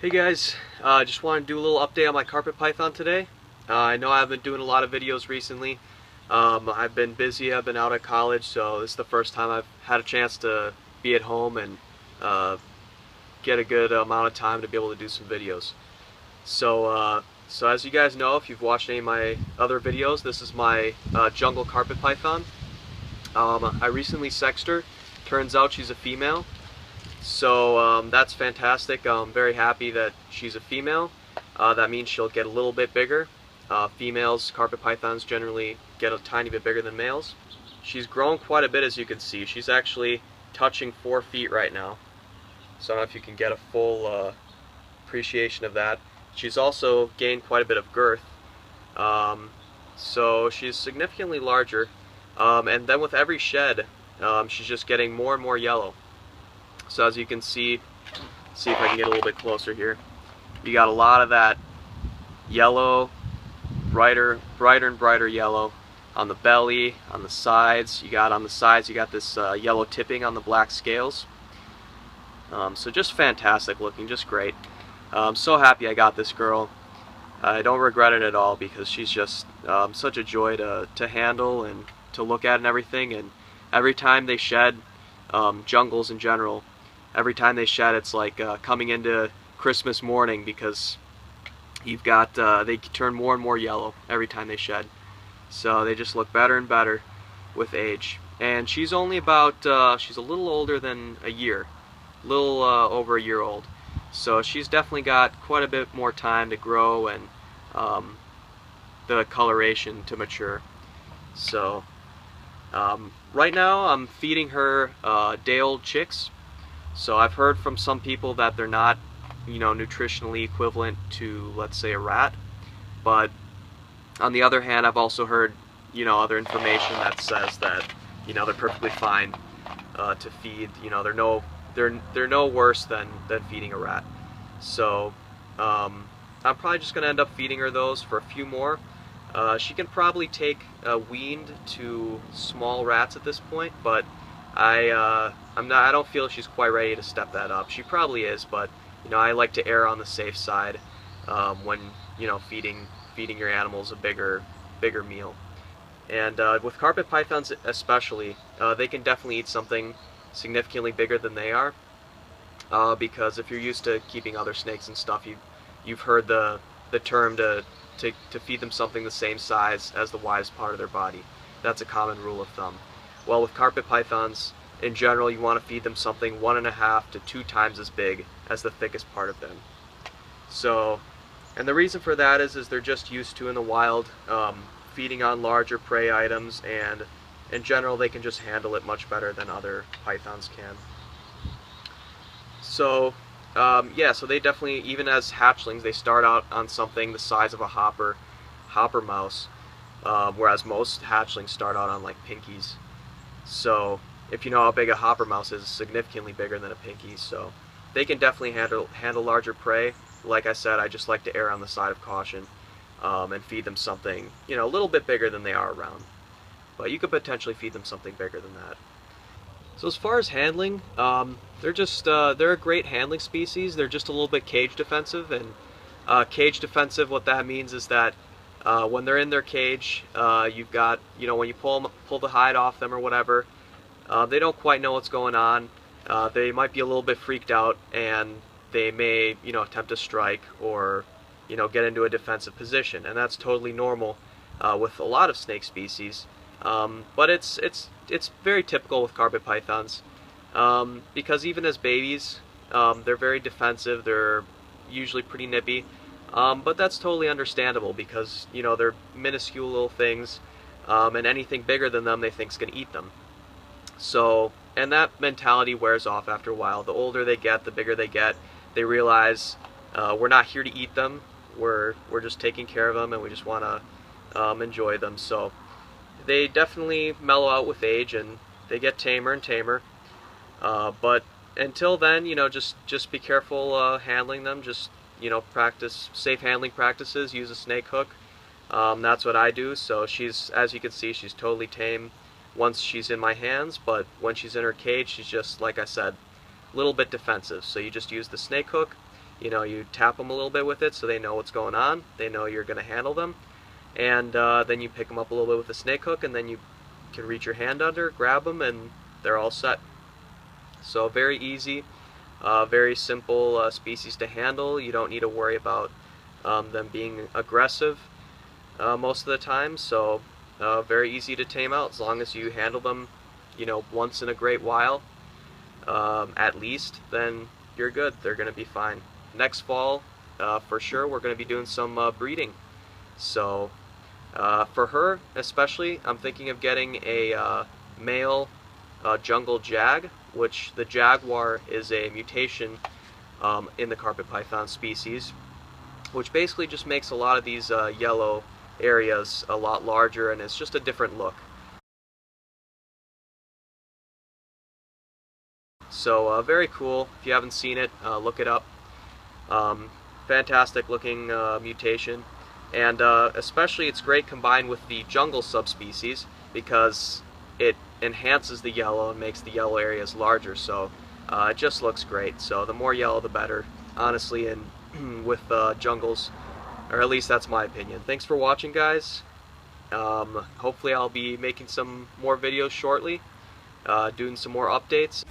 Hey guys, just wanted to do a little update on my carpet python today. I know I've been doing a lot of videos recently. I've been busy, I've been out at college, so this is the first time I've had a chance to be at home and uh, get a good amount of time to be able to do some videos. So as you guys know, if you've watched any of my other videos, this is my jungle carpet python. I recently sexed her. Turns out she's a female. So that's fantastic. I'm very happy that she's a female. That means she'll get a little bit bigger. Females, carpet pythons, generally get a tiny bit bigger than males. She's grown quite a bit, as you can see. She's actually touching 4 feet right now. So I don't know if you can get a full appreciation of that. She's also gained quite a bit of girth. So she's significantly larger. And then with every shed, she's just getting more and more yellow. So as you can see if I can get a little bit closer here, you got a lot of that yellow, brighter and brighter yellow on the belly, on the sides. On the sides you got this yellow tipping on the black scales. So just fantastic looking, just great. I'm so happy I got this girl. I don't regret it at all because she's just such a joy to handle and to look at and everything. And every time they shed, jungles in general, every time they shed, it's like coming into Christmas morning because you've got they turn more and more yellow every time they shed. So they just look better and better with age. And she's only about she's a little older than a year, a little over a year old. So she's definitely got quite a bit more time to grow and the coloration to mature. So right now I'm feeding her day-old chicks. So I've heard from some people that they're not, nutritionally equivalent to, let's say, a rat. But on the other hand, I've also heard, other information that says that, they're perfectly fine to feed. They're no worse than feeding a rat. So I'm probably just gonna end up feeding her those for a few more. She can probably take weaned to small rats at this point, but I don't feel she's quite ready to step that up. She probably is, but I like to err on the safe side when feeding your animals a bigger meal. And with carpet pythons especially, they can definitely eat something significantly bigger than they are, because if you're used to keeping other snakes and stuff, you've heard the term to feed them something the same size as the widest part of their body. That's a common rule of thumb. Well, with carpet pythons, in general, you want to feed them something 1.5 to 2 times as big as the thickest part of them. So, and the reason for that is they're just used to in the wild feeding on larger prey items, and in general they can just handle it much better than other pythons can. So yeah, so they definitely, even as hatchlings, they start out on something the size of a hopper mouse, whereas most hatchlings start out on like pinkies. So if you know how big a hopper mouse is, it's significantly bigger than a pinky. So they can definitely handle larger prey. Like I said, I just like to err on the side of caution and feed them something a little bit bigger than they are around. But you could potentially feed them something bigger than that. So as far as handling, they're a great handling species. They're just a little bit cage defensive, and cage defensive, what that means is that when they're in their cage, you've got, when you pull the hide off them or whatever, they don't quite know what's going on. They might be a little bit freaked out, and they may, attempt to strike or, get into a defensive position, and that's totally normal with a lot of snake species. But it's very typical with carpet pythons, because even as babies, they're very defensive. They're usually pretty nippy, but that's totally understandable because they're minuscule little things, and anything bigger than them they think's gonna eat them. So, and that mentality wears off after a while. The older they get, the bigger they get, they realize we're not here to eat them. We're just taking care of them, and we just want to enjoy them. So they definitely mellow out with age, and they get tamer and tamer. But until then, just be careful handling them. Just practice safe handling practices. Use a snake hook. That's what I do. So she's, as you can see, she's totally tame once she's in my hands, but when she's in her cage, she's just, like I said, a little bit defensive. So you just use the snake hook, you tap them a little bit with it so they know what's going on. They know you're going to handle them. And then you pick them up a little bit with a snake hook, and then you can reach your hand under, grab them, and they're all set. So very easy, very simple species to handle. You don't need to worry about them being aggressive most of the time. So very easy to tame out as long as you handle them, once in a great while, at least. Then you're good. They're going to be fine. Next fall, for sure, we're going to be doing some breeding. So for her especially, I'm thinking of getting a male jungle jag, which the jaguar is a mutation in the carpet python species, which basically just makes a lot of these yellow areas a lot larger, and it's just a different look. So very cool. If you haven't seen it, look it up. Fantastic looking mutation, and especially it's great combined with the jungle subspecies because it enhances the yellow and makes the yellow areas larger. So it just looks great. So the more yellow the better, honestly, and with jungles, or at least that's my opinion. Thanks for watching, guys. Hopefully I'll be making some more videos shortly, doing some more updates.